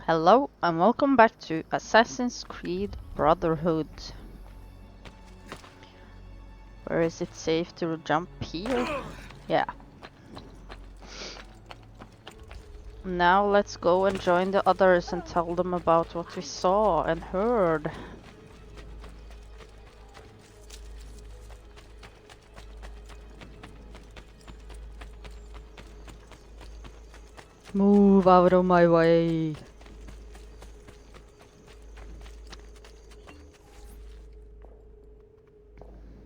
Hello and welcome back to Assassin's Creed Brotherhood. Where is it safe to jump here? Yeah. Now let's go and join the others and tell them about what we saw and heard. Move out of my way.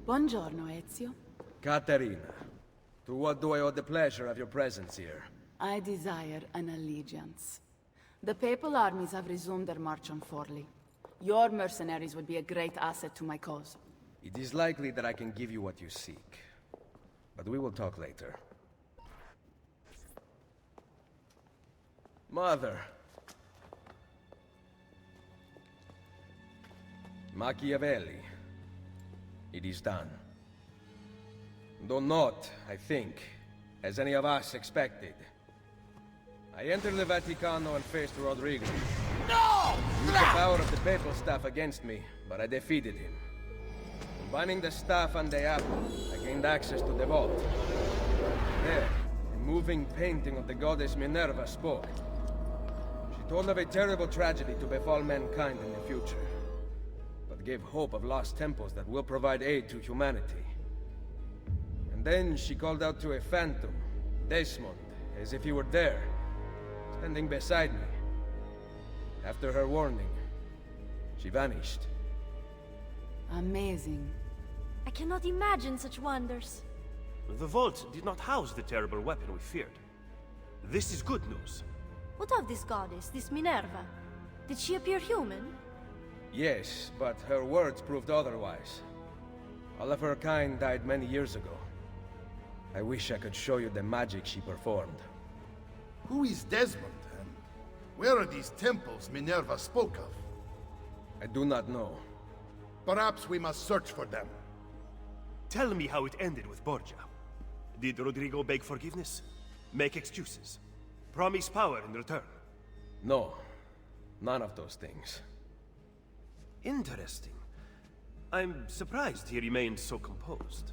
Buongiorno, Ezio. Caterina, to what do I owe the pleasure of your presence here? I desire an allegiance. The papal armies have resumed their march on Forli. Your mercenaries would be a great asset to my cause. It is likely that I can give you what you seek. But we will talk later. Mother. Machiavelli. It is done. Though not, I think, as any of us expected. I entered the Vaticano and faced Rodrigo. No! He used the power of the papal staff against me, but I defeated him. Combining the staff and the apple, I gained access to the vault. There, a moving painting of the goddess Minerva spoke. She told of a terrible tragedy to befall mankind in the future, but gave hope of lost temples that will provide aid to humanity. And then she called out to a phantom, Desmond, as if he were there, standing beside me. After her warning, she vanished. Amazing. I cannot imagine such wonders. The vault did not house the terrible weapon we feared. This is good news. What of this goddess, this Minerva? Did she appear human? Yes, but her words proved otherwise. All of her kind died many years ago. I wish I could show you the magic she performed. Who is Desmond, and where are these temples Minerva spoke of? I do not know. Perhaps we must search for them. Tell me how it ended with Borgia. Did Rodrigo beg forgiveness? Make excuses? Promise power in return? No, none of those things. Interesting. I'm surprised he remained so composed.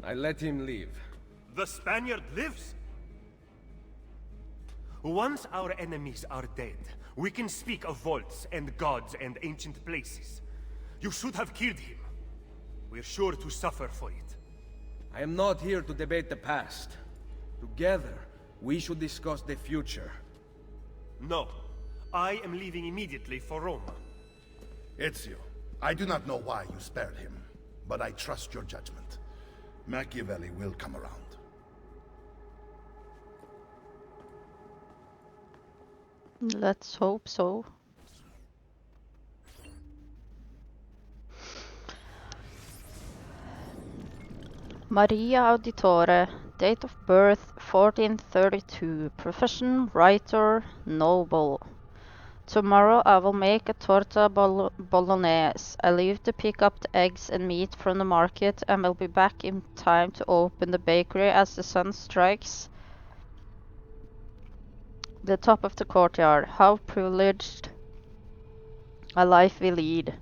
I let him leave. The Spaniard lives? Once our enemies are dead, we can speak of vaults and gods and ancient places. You should have killed him. We're sure to suffer for it. I am not here to debate the past. Together, we should discuss the future. No. I am leaving immediately for Rome. Ezio, I do not know why you spared him, but I trust your judgment. Machiavelli will come around. Let's hope so. Maria Auditore, date of birth 1432, profession writer, noble. Tomorrow I will make a torta bolognese. I leave to pick up the eggs and meat from the market and will be back in time to open the bakery as the sun strikes the top of the courtyard. How privileged a life we lead.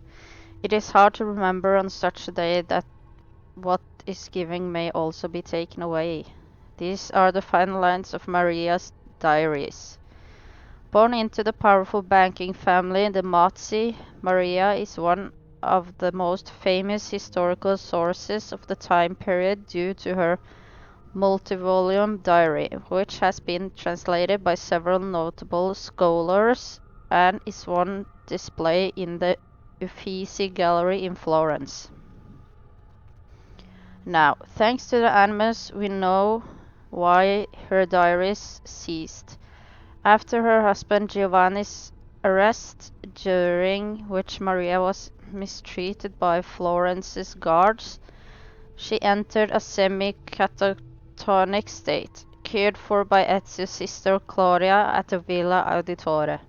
It is hard to remember on such a day that what is given may also be taken away. These are the final lines of Maria's diaries. Born into the powerful banking family, the Mazzi, Maria is one of the most famous historical sources of the time period due to her multi-volume diary, which has been translated by several notable scholars and is on display in the Uffizi Gallery in Florence. Now, thanks to the animus, we know why her diaries ceased. After her husband Giovanni's arrest, during which Maria was mistreated by Florence's guards, she entered a semi-catatonic state, cared for by Ezio's sister Claudia at the Villa Auditore.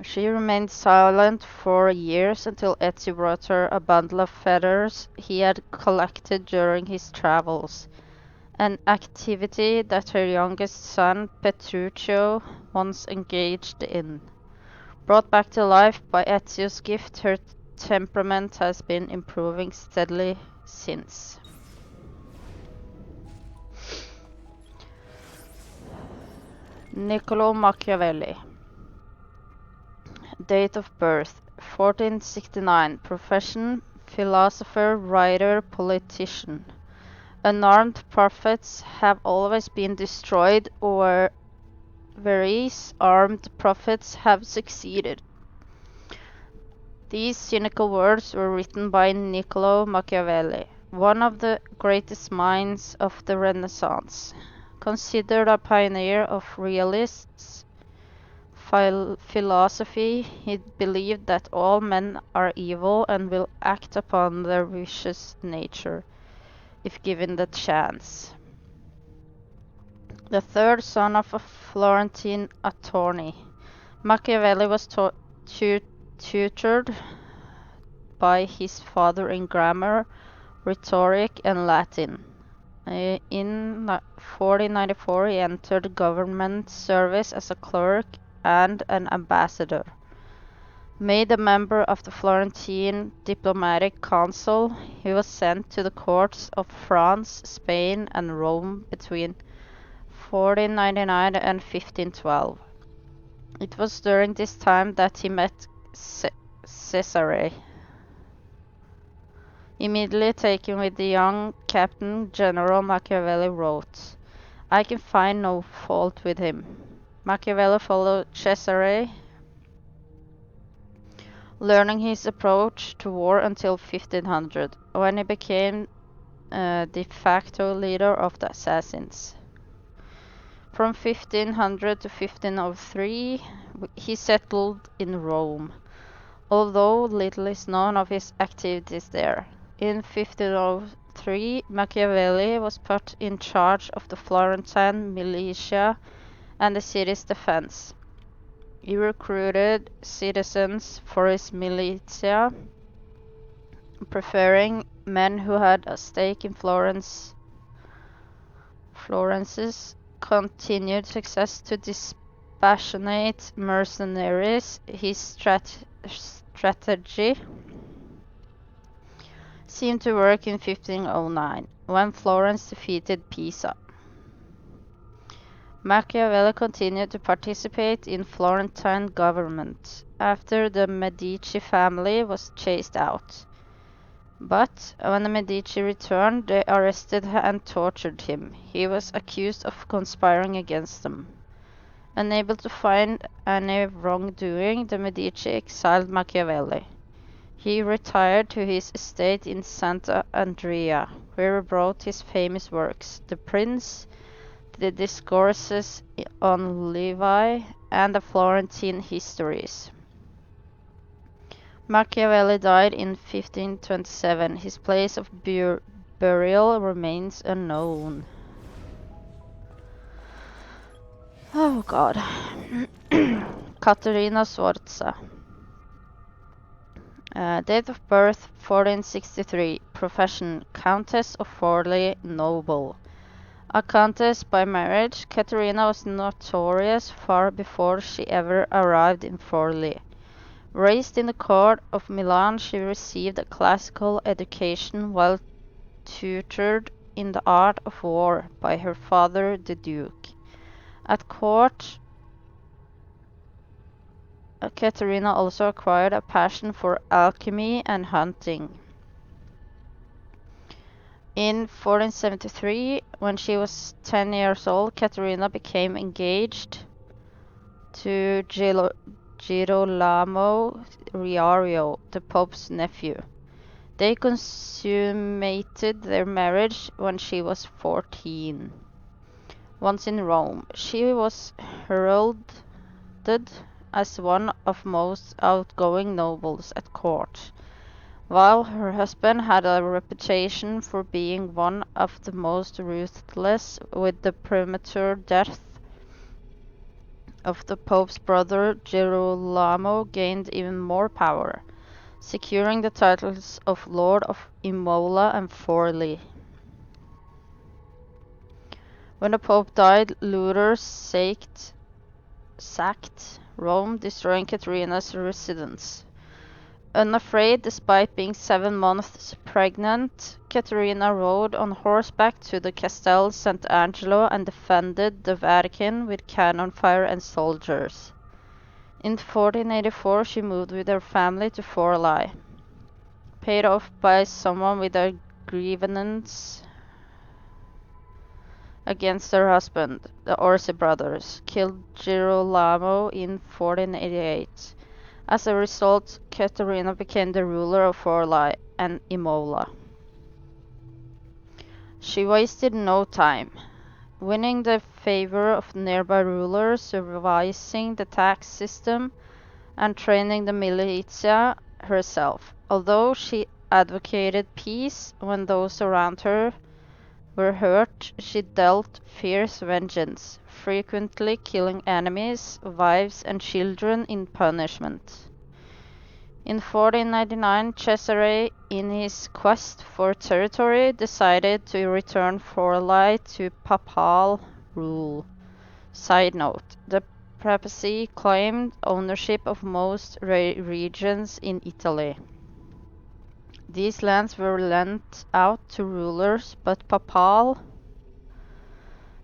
She remained silent for years until Ezio brought her a bundle of feathers he had collected during his travels, an activity that her youngest son, Petruccio, once engaged in. Brought back to life by Ezio's gift, her temperament has been improving steadily since. Niccolo Machiavelli. Date of birth 1469. Profession philosopher, writer, politician. Unarmed prophets have always been destroyed, whereas armed prophets have succeeded. These cynical words were written by Niccolo Machiavelli, one of the greatest minds of the Renaissance. Considered a pioneer of realist philosophy, he believed that all men are evil and will act upon their vicious nature if given the chance. The third son of a Florentine attorney, Machiavelli was tutored by his father in grammar, rhetoric, and Latin. In 1494 he entered government service as a clerk and an ambassador. Made a member of the Florentine diplomatic council, he was sent to the courts of France, Spain, and Rome between 1499 and 1512. It was during this time that he met Cesare. Immediately taken with the young captain, General Machiavelli wrote, "I can find no fault with him." Machiavelli followed Cesare, learning his approach to war until 1500, when he became de facto leader of the assassins. From 1500 to 1503, he settled in Rome, although little is known of his activities there. In 1503, Machiavelli was put in charge of the Florentine militia and the city's defense. He recruited citizens for his militia, preferring men who had a stake in Florence's continued success to dispassionate mercenaries. His strategy seemed to work in 1509, when Florence defeated Pisa. Machiavelli continued to participate in Florentine government after the Medici family was chased out. But when the Medici returned, they arrested and tortured him. He was accused of conspiring against them. Unable to find any wrongdoing, the Medici exiled Machiavelli. He retired to his estate in Santa Andrea, where he wrote his famous works, The Prince, the Discourses on Levi, and the Florentine Histories. Machiavelli died in 1527. His place of burial remains unknown. Oh God. Caterina Sforza. Date of birth 1463. Profession Countess of Forli, noble. A countess by marriage, Caterina was notorious far before she ever arrived in Forli. Raised in the court of Milan, she received a classical education while tutored in the art of war by her father, the Duke. At court, Caterina also acquired a passion for alchemy and hunting. In 1473, when she was 10 years old, Caterina became engaged to Girolamo Riario, the Pope's nephew. They consummated their marriage when she was 14. Once in Rome, she was heralded as one of most outgoing nobles at court, while her husband had a reputation for being one of the most ruthless. With the premature death of the Pope's brother, Girolamo gained even more power, securing the titles of Lord of Imola and Forli. When the Pope died, looters sacked Rome, destroying Caterina's residence. Unafraid, despite being 7 months pregnant, Caterina rode on horseback to the Castel Sant'Angelo and defended the Vatican with cannon fire and soldiers. In 1484 she moved with her family to Forli, paid off by someone with a grievance against her husband. The Orsi brothers killed Girolamo in 1488. As a result, Caterina became the ruler of Forli and Imola. She wasted no time, winning the favor of nearby rulers, revising the tax system, and training the militia herself. Although she advocated peace when those around her were hurt, she dealt fierce vengeance, frequently killing enemies, wives, and children in punishment. In 1499, Cesare, in his quest for territory, decided to return Forli to papal rule. Side note: the papacy claimed ownership of most regions in Italy. These lands were lent out to rulers, but papal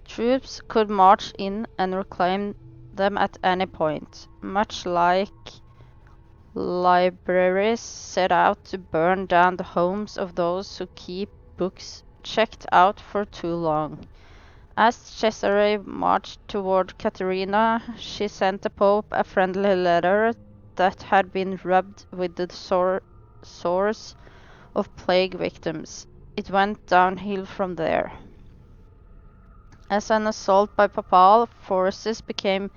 troops could march in and reclaim them at any point, much like libraries set out to burn down the homes of those who keep books checked out for too long. As Cesare marched toward Caterina, she sent the Pope a friendly letter that had been rubbed with the sores of plague victims. It went downhill from there. As an assault by papal forces became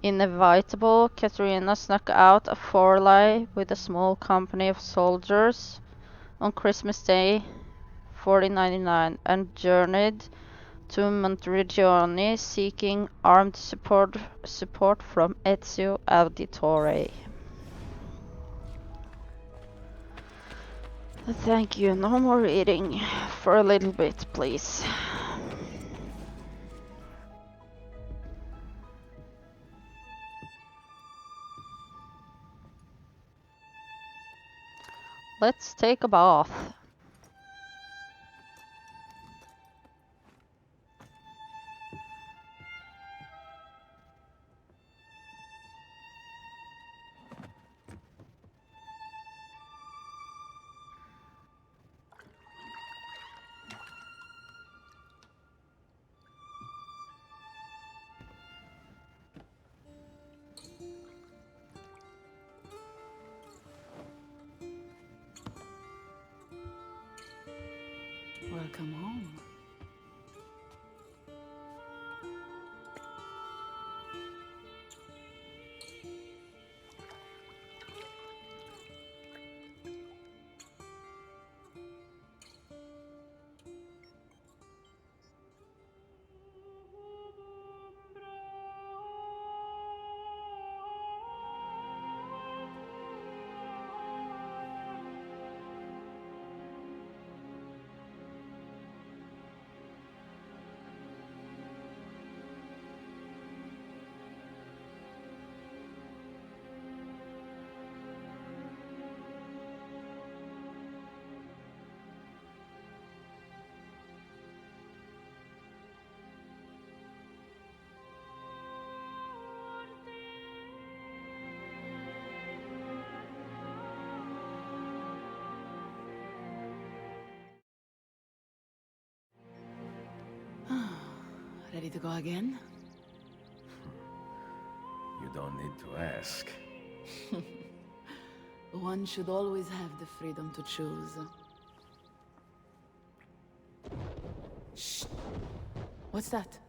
inevitable, Caterina snuck out of Forli with a small company of soldiers on Christmas Day 1499 and journeyed to Monteriggioni seeking armed support from Ezio Auditore. Thank you. No more reading for a little bit, please. Let's take a bath. Welcome home. Ready to go again? You don't need to ask. One should always have the freedom to choose. Shh. What's that?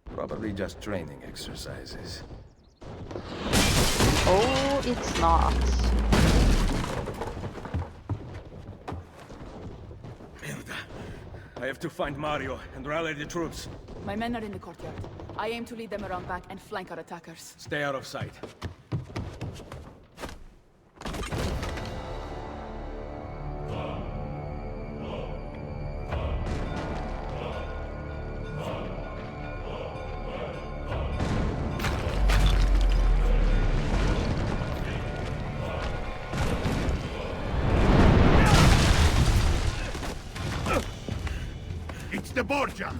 Probably just training exercises. Oh, it's not. Merda. I have to find Mario and rally the troops. My men are in the courtyard. I aim to lead them around back and flank our attackers. Stay out of sight. Borgia!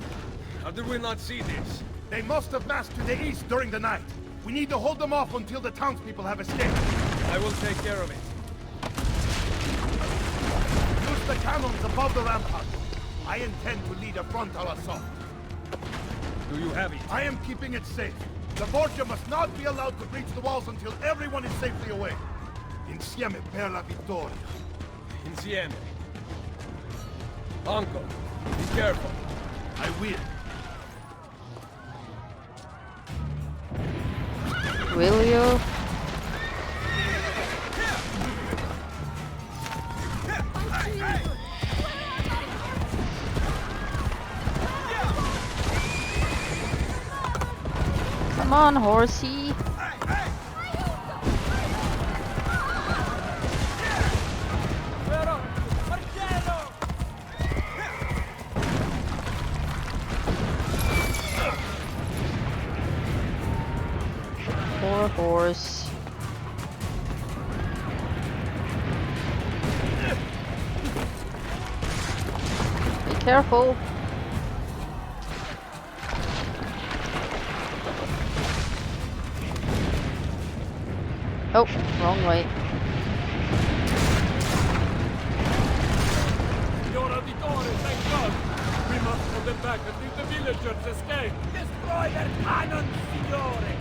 How did we not see this? They must have massed to the east during the night. We need to hold them off until the townspeople have escaped. I will take care of it. Use the cannons above the rampart. I intend to lead a frontal assault. Do you have it? I am keeping it safe. The Borgia must not be allowed to breach the walls until everyone is safely away. Insieme per la vittoria. Insieme. Uncle, be careful. I will. Will you? Come on, horsey. Poor horse. Be careful. Oh, wrong way. Signora Vittoria, thank God! We must hold them back until the villagers escape! Destroy their cannons, Signore!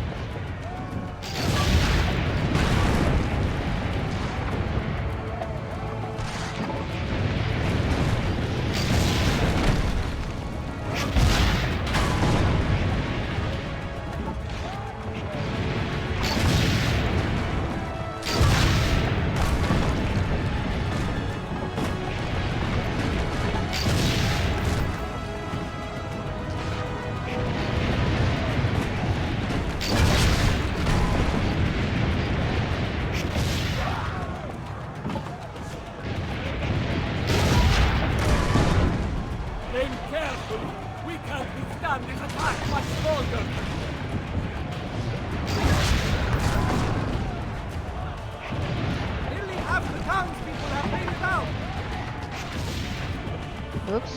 Aim carefully! We can't withstand this attack much longer! Nearly half the townspeople have made it out! Oops.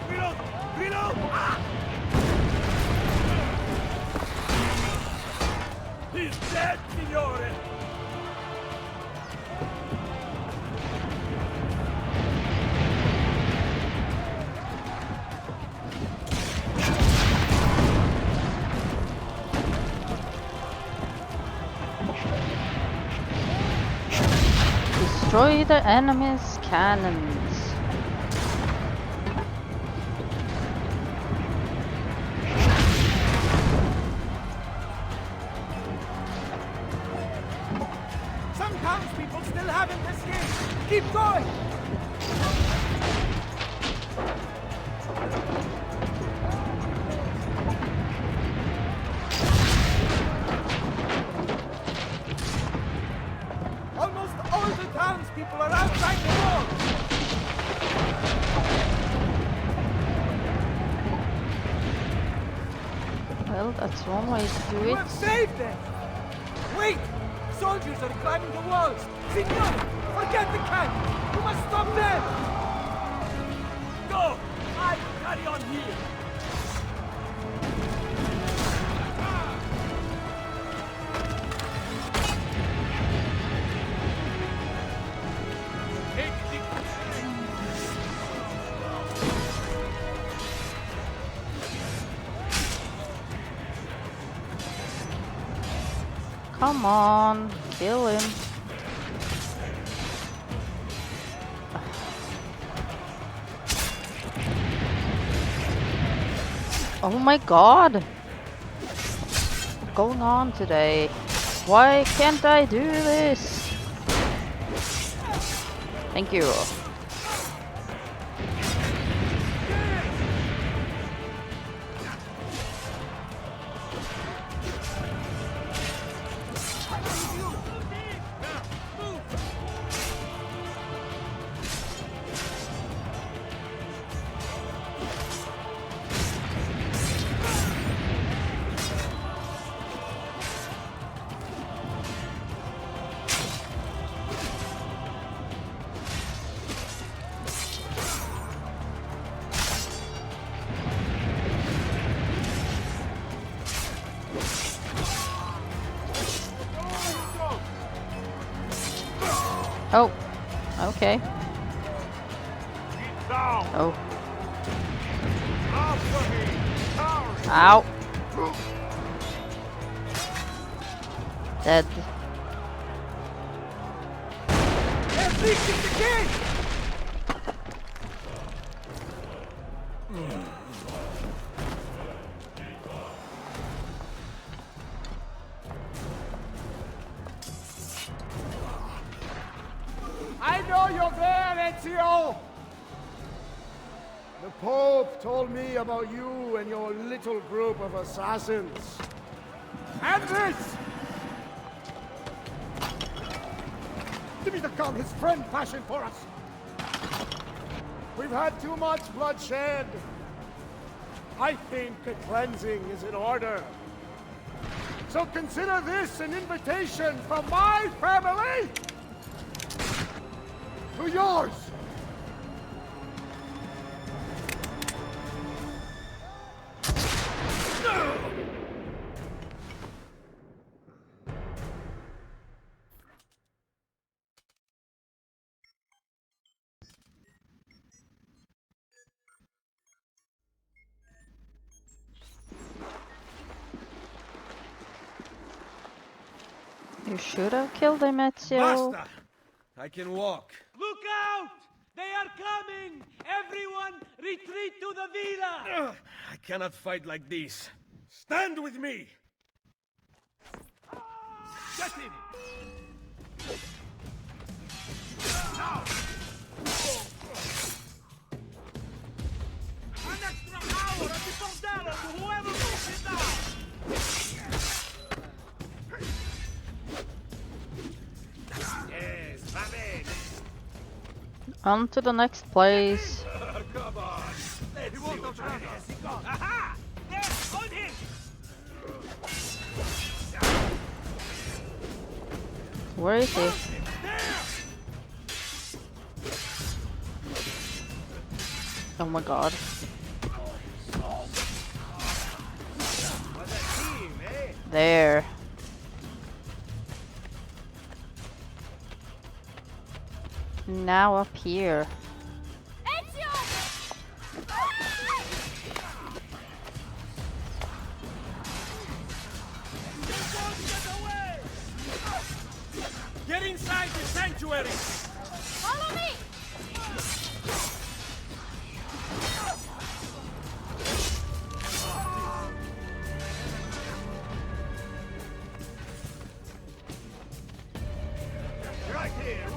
Reload! Reload! Ah! He's dead, Signore! Destroy the enemy's cannons. Some townspeople still haven't escaped! Keep going! Almost all the townspeople are outside the wall! Well, that's one way to do You it. have saved them! Wait! Soldiers are climbing the walls! Signor! Forget the cannon! You must stop them! Go! I carry on here! Take the... Come on, kill him. Oh my god! What's going on today? Why can't I do this? Thank you. Oh, okay. Get down! Oh, After me! Coward! ow. Dead. They're breaching the gate! I know you're there, Ezio! The Pope told me about you and your little group of assassins. And this! Give me the gun his friend fashioned for us! We've had too much bloodshed. I think a cleansing is in order. So consider this an invitation from my family to yours. You should have killed him, Ezio. Basta! I can walk. Look out! They are coming! Everyone retreat to the villa! Ugh, I cannot fight like this. Stand with me! Get him! An extra hour at the bordello to whoever puts it down! Yes, va bene! On to the next place. Come on! Let's see what has he got! Aha! There! On him! Where is he? There! Oh my god. What a team, eh? There. Now up here. Get inside the sanctuary! Follow me! Right here!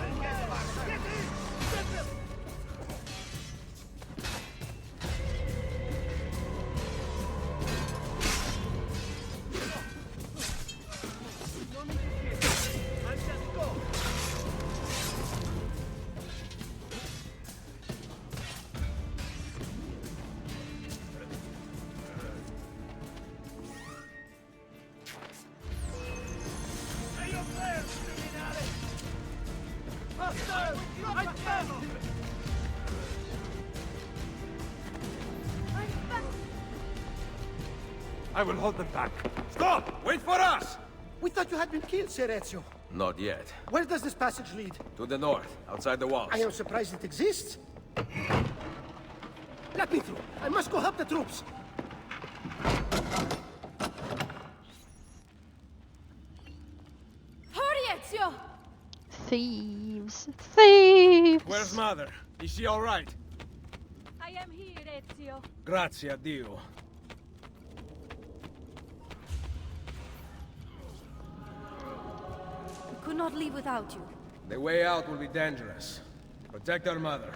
Get in! I will hold them back. Stop! Wait for us! We thought you had been killed, Sir Ezio. Not yet. Where does this passage lead? To the north, outside the walls. I am surprised it exists. Let me through. I must go help the troops. Hurry, Ezio! Thieves. Thieves! Where's Mother? Is she alright? I am here, Ezio. Grazie a Dio. We could not leave without you. The way out will be dangerous. Protect our mother.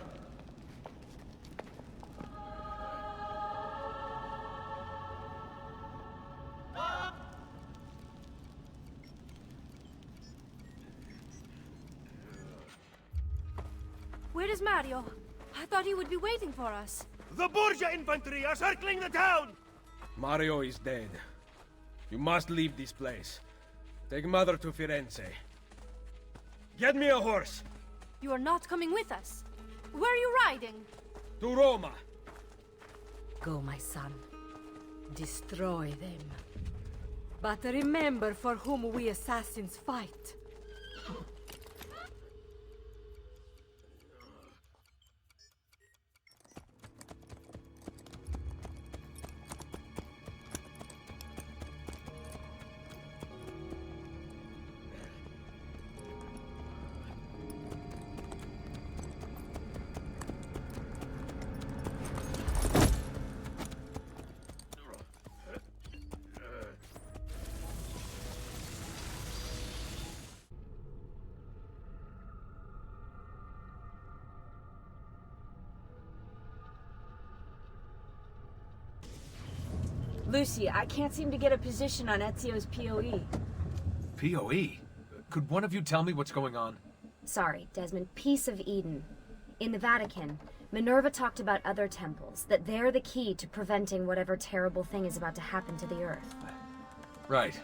Where is Mario? I thought he would be waiting for us. The Borgia infantry are circling the town! Mario is dead. You must leave this place. Take Mother to Firenze. Get me a horse! You are not coming with us. Where are you riding? To Roma! Go, my son. Destroy them. But remember for whom we assassins fight. Lucy, I can't seem to get a position on Ezio's POE. POE? Could one of you tell me what's going on? Sorry, Desmond. Peace of Eden. In the Vatican, Minerva talked about other temples, that they're the key to preventing whatever terrible thing is about to happen to the Earth. Right.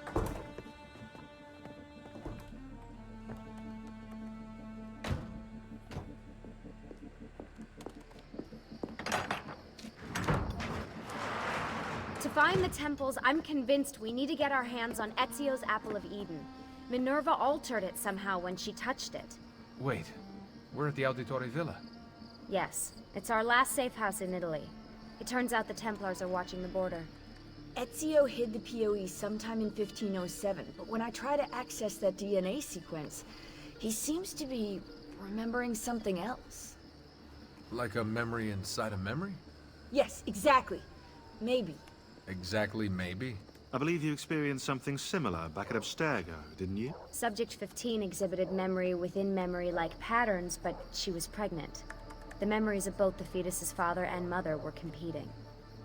To find the temples, I'm convinced we need to get our hands on Ezio's Apple of Eden. Minerva altered it somehow when she touched it. Wait, we're at the Auditore Villa. Yes, it's our last safe house in Italy. It turns out the Templars are watching the border. Ezio hid the POE sometime in 1507, but when I try to access that DNA sequence, he seems to be remembering something else. Like a memory inside a memory? Yes, exactly. Maybe. Exactly, maybe. I believe you experienced something similar back at Abstergo, didn't you? Subject 15 exhibited memory within memory-like patterns, but she was pregnant. The memories of both the fetus's father and mother were competing.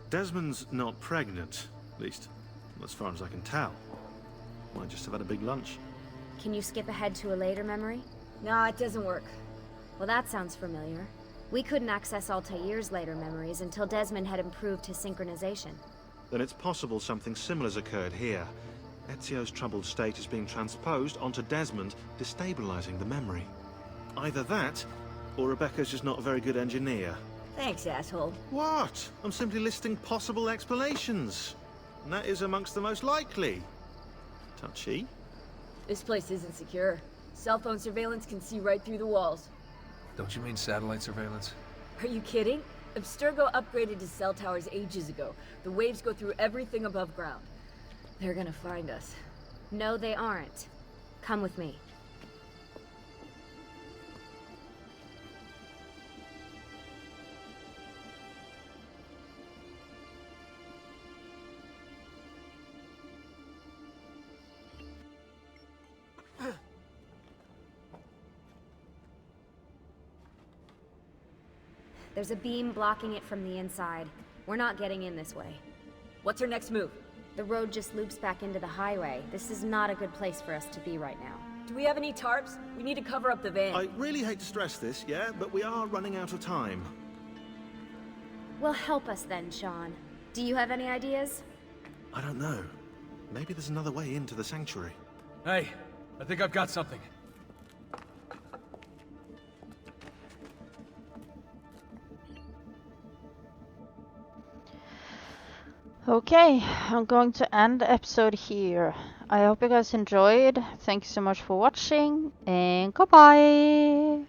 Desmond's not pregnant, at least as far as I can tell. Might just have had a big lunch. Can you skip ahead to a later memory? No, it doesn't work. Well, that sounds familiar. We couldn't access Altair's later memories until Desmond had improved his synchronization. Then it's possible something similar's occurred here. Ezio's troubled state is being transposed onto Desmond, destabilizing the memory. Either that, or Rebecca's just not a very good engineer. Thanks, asshole. What? I'm simply listing possible explanations. And that is amongst the most likely. Touchy? This place isn't secure. Cell phone surveillance can see right through the walls. Don't you mean satellite surveillance? Are you kidding? Abstergo upgraded to cell towers ages ago. The waves go through everything above ground. They're gonna find us. No, they aren't. Come with me. There's a beam blocking it from the inside. We're not getting in this way. What's our next move? The road just loops back into the highway. This is not a good place for us to be right now. Do we have any tarps? We need to cover up the van. I really hate to stress this, yeah, but we are running out of time. Well, help us then, Sean. Do you have any ideas? I don't know. Maybe there's another way into the sanctuary. Hey, I think I've got something. Okay, I'm going to end the episode here. I hope you guys enjoyed. Thank you so much for watching, and goodbye!